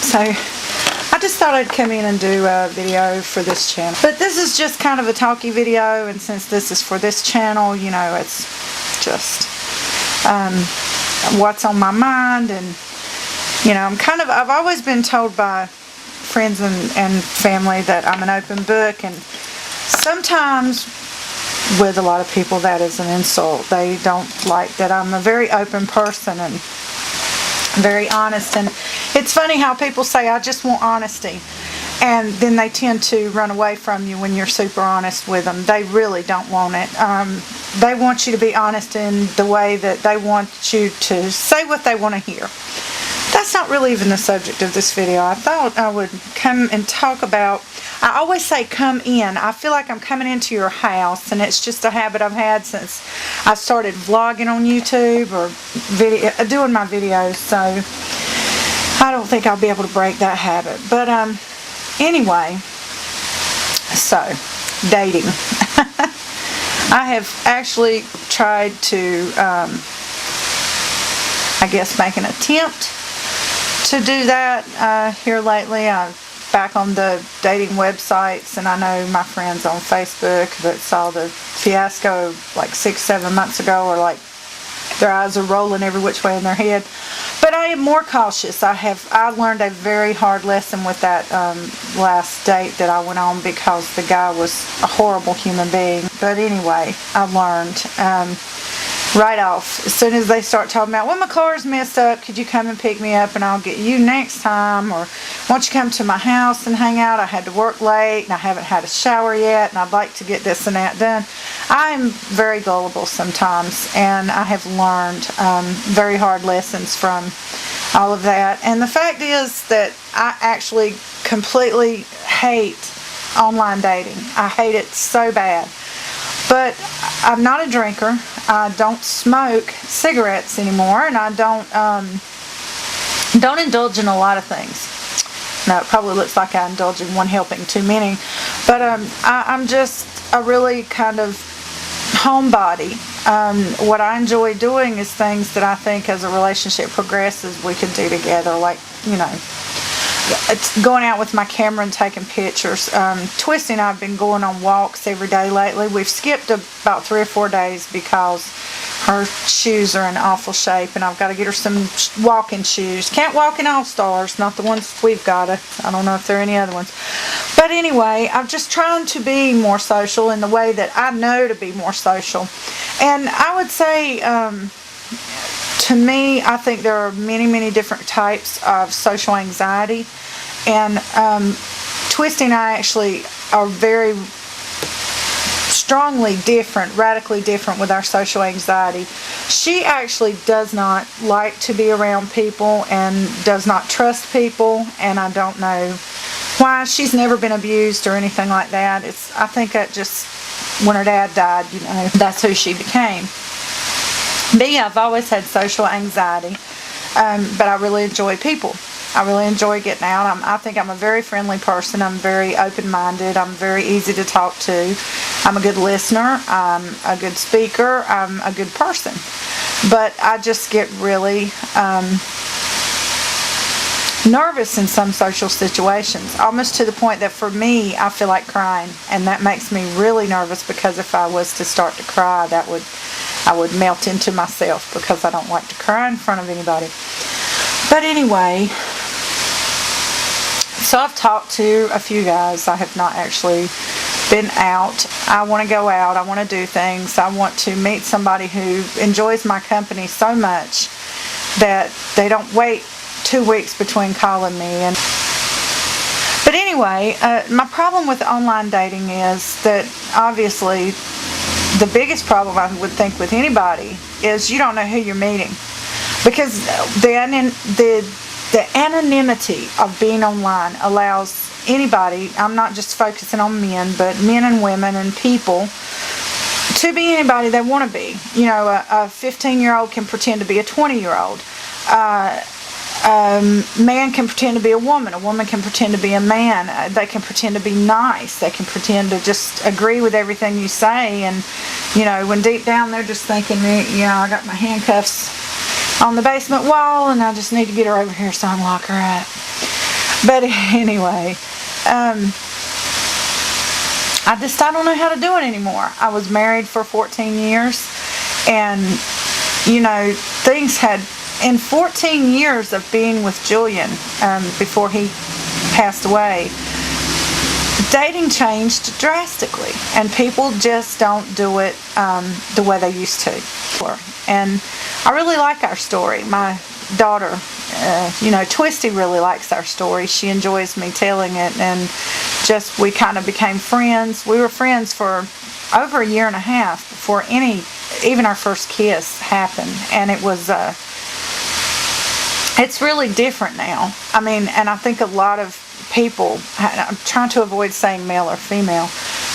So I just thought I'd come in and do a video for this channel. But this is just kind of a talky video, and since this is for this channel, you know, it's just what's on my mind. And you know, I've always been told by friends and family that I'm an open book, and sometimes with a lot of people that is an insult. They don't like that I'm a very open person and very honest. And it's funny how people say, I just want honesty, and then they tend to run away from you when you're super honest with them. They really don't want it. They want you to be honest in the way that they want you to say what they want to hear. That's not really even the subject of this video. I thought I would come and talk about, I always say come in. I feel like I'm coming into your house, and it's just a habit I've had since I started vlogging on YouTube or doing my videos. So I don't think I'll be able to break that habit. But anyway, so dating. I have actually tried to, I guess, make an attempt to do that here lately. I'm back on the dating websites, and I know my friends on Facebook that saw the fiasco like 6-7 months ago, or like their eyes are rolling every which way in their head. But I am more cautious. I learned a very hard lesson with that last date that I went on, because the guy was a horrible human being. But anyway, I learned right off, as soon as they start talking about, well, my car's messed up, could you come and pick me up and I'll get you next time, or why don't you come to my house and hang out, I had to work late and I haven't had a shower yet and I'd like to get this and that done. I'm very gullible sometimes, and I have learned very hard lessons from all of that. And the fact is that I actually completely hate online dating. I hate it so bad. But I'm not a drinker. I don't smoke cigarettes anymore, and I don't indulge in a lot of things. Now, it probably looks like I indulge in one helping too many, but I'm just a really kind of homebody. What I enjoy doing is things that I think as a relationship progresses we could do together, like, you know, it's going out with my camera and taking pictures. Twisty and I have been going on walks every day lately. We've skipped about 3 or 4 days because her shoes are in awful shape, and I've got to get her some walking shoes. Can't walk in All-Stars, not the ones we've got. I don't know if there are any other ones. But anyway, I'm just trying to be more social in the way that I know to be more social. And I would say, to me, I think there are many, many different types of social anxiety, and Twisty and I actually are very strongly different, radically different with our social anxiety. She actually does not like to be around people and does not trust people, and I don't know why. She's never been abused or anything like that. I think that just, when her dad died, you know, that's who she became. Me, I've always had social anxiety, but I really enjoy people. I really enjoy getting out. I think I'm a very friendly person. I'm very open-minded. I'm very easy to talk to. I'm a good listener. I'm a good speaker. I'm a good person. But I just get really nervous in some social situations, almost to the point that for me, I feel like crying, and that makes me really nervous, because if I was to start to cry, I would melt into myself, because I don't like to cry in front of anybody. But anyway, so I've talked to a few guys. I have not actually been out. I want to go out. I want to do things. I want to meet somebody who enjoys my company so much that they don't wait 2 weeks between calling me. But anyway, my problem with online dating is that obviously the biggest problem I would think with anybody is you don't know who you're meeting, because the anonymity of being online allows anybody, I'm not just focusing on men, but men and women and people, to be anybody they want to be. You know, a 15-year-old can pretend to be a 20-year-old. Man can pretend to be a woman can pretend to be a man. They can pretend to be nice. They can pretend to just agree with everything you say, and you know, when deep down they're just thinking, yeah, I got my handcuffs on the basement wall and I just need to get her over here so I can lock her up. But anyway, I don't know how to do it anymore. I was married for 14 years, and things had, in 14 years of being with Julian, before he passed away, dating changed drastically, and people just don't do it the way they used to. And I really like our story. My daughter, Twisty, really likes our story. She enjoys me telling it, and we kind of became friends. We were friends for over a year and a half before even our first kiss happened, and it was it's really different now. I mean, and I think a lot of people, I'm trying to avoid saying male or female,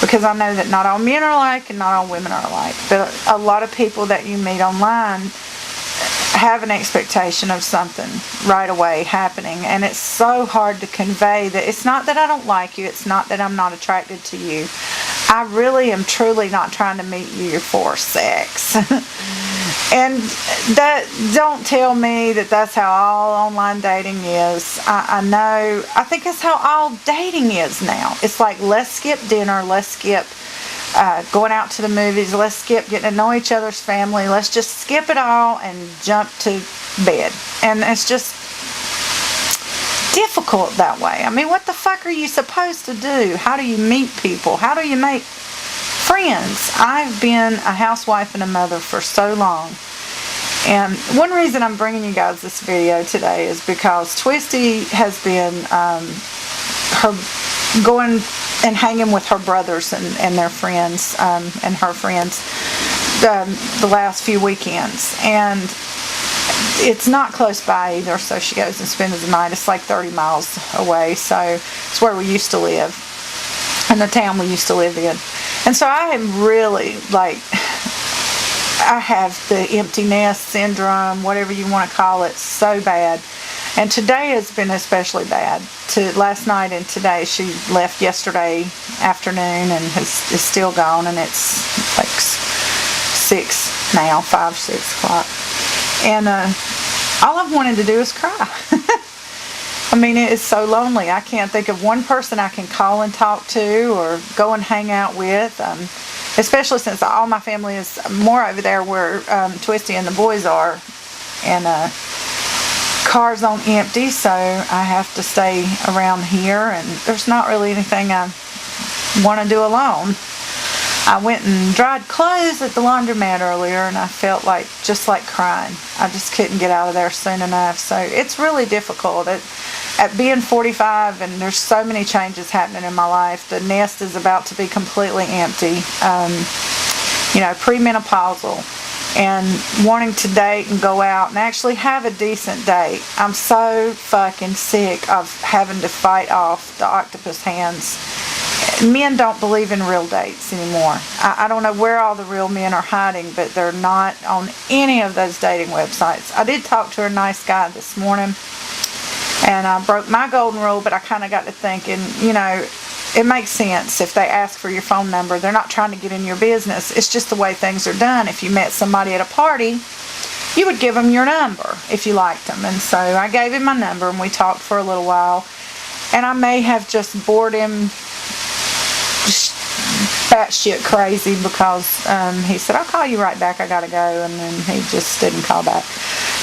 because I know that not all men are alike and not all women are alike, but a lot of people that you meet online have an expectation of something right away happening, and it's so hard to convey that it's not that I don't like you, it's not that I'm not attracted to you. I really am truly not trying to meet you for sex. And that, don't tell me that that's how all online dating is. I think that's how all dating is now. It's like, let's skip dinner, let's skip going out to the movies, let's skip getting to know each other's family, let's just skip it all and jump to bed. And it's just difficult that way. I mean, what the fuck are you supposed to do? How do you meet people? How do you make friends? I've been a housewife and a mother for so long. And one reason I'm bringing you guys this video today is because Twisty has been going and hanging with her brothers and their friends, and her friends, the last few weekends. And it's not close by either, so she goes and spends the night. It's like 30 miles away, so it's where we used to live, in the town we used to live in. And so I am really, I have the empty nest syndrome, whatever you want to call it, so bad. And today has been especially bad. Last night and today, she left yesterday afternoon and is still gone, and it's like 6 now, 5, 6 o'clock. And all I've wanted to do is cry. I mean, it is so lonely. I can't think of one person I can call and talk to or go and hang out with, especially since all my family is more over there where Twisty and the boys are, and car's on empty, so I have to stay around here, and there's not really anything I want to do alone. I went and dried clothes at the laundromat earlier, and I felt just like crying. I just couldn't get out of there soon enough. So it's really difficult at being 45, and there's so many changes happening in my life. The nest is about to be completely empty, premenopausal, and wanting to date and go out and actually have a decent date. I'm so fucking sick of having to fight off the octopus hands. Men don't believe in real dates anymore. I don't know where all the real men are hiding, but they're not on any of those dating websites. I did talk to a nice guy this morning, and I broke my golden rule, but I kind of got to thinking, it makes sense. If they ask for your phone number, they're not trying to get in your business. It's just the way things are done. If you met somebody at a party, you would give them your number if you liked them. And so I gave him my number, and we talked for a little while. And I may have just bored him batshit crazy, because he said, I'll call you right back, I gotta go, and then he just didn't call back.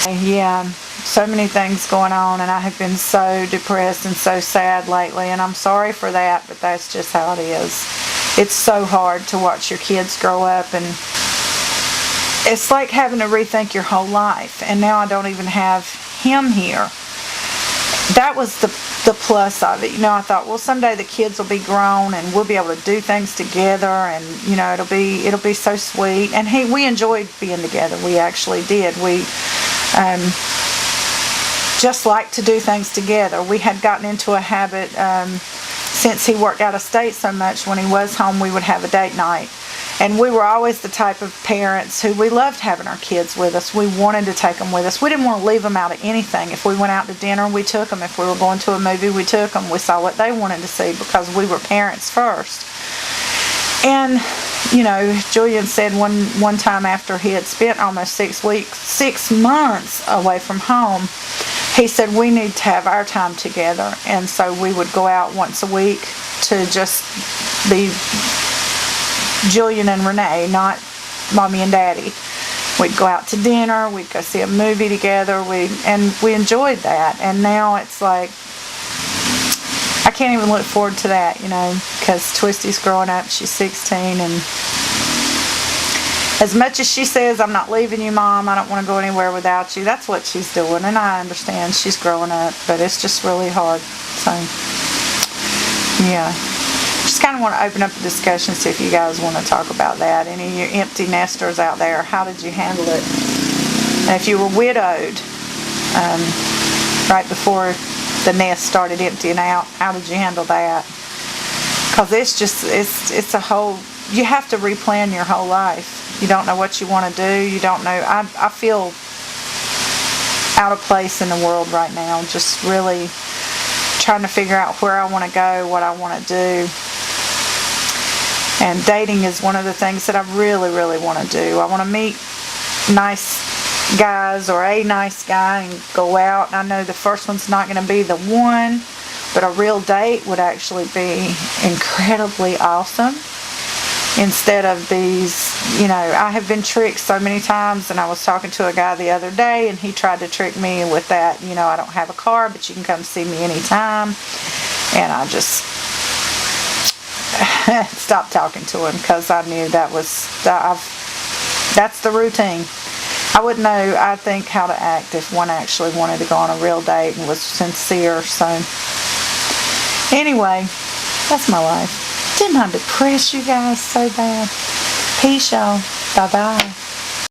Yeah, so many things going on, and I have been so depressed and so sad lately, and I'm sorry for that, but that's just how it is. It's so hard to watch your kids grow up, and it's like having to rethink your whole life, and now I don't even have him here. That was the plus of it. I thought, well, someday the kids will be grown and we'll be able to do things together, and it'll be so sweet. And we enjoyed being together. We actually did. We just like to do things together. We had gotten into a habit since he worked out of state so much. When he was home, we would have a date night. And we were always the type of parents who, we loved having our kids with us. We wanted to take them with us. We didn't want to leave them out of anything. If we went out to dinner, we took them. If we were going to a movie, we took them. We saw what they wanted to see, because we were parents first. And, Julian said one time, after he had spent almost 6 months away from home, he said we need to have our time together, and so we would go out once a week to just be Julian and Renee, not mommy and daddy. We'd go out to dinner, we'd go see a movie together, and we enjoyed that. And now it's like, I can't even look forward to that, because Twisty's growing up, she's 16, and as much as she says, I'm not leaving you, Mom, I don't want to go anywhere without you, that's what she's doing, and I understand she's growing up, but it's just really hard. So, yeah. Just kind of want to open up the discussion, see if you guys want to talk about that. Any of you empty nesters out there, how did you handle it? And if you were widowed right before the nest started emptying out, how did you handle that? Because it's a whole, you have to replan your whole life. You don't know what you want to do. You don't know. I feel out of place in the world right now, just really trying to figure out where I want to go, what I want to do. And dating is one of the things that I really, really want to do. I want to meet nice guys or a nice guy and go out. And I know the first one's not going to be the one, but a real date would actually be incredibly awesome. Instead of these, I have been tricked so many times, and I was talking to a guy the other day, and he tried to trick me with that, I don't have a car, but you can come see me anytime. And I just stopped talking to him because I knew that's the routine. I wouldn't know, I think, how to act if one actually wanted to go on a real date and was sincere. So anyway, that's my life. Didn't I depress you guys so bad? Peace, y'all. Bye-bye.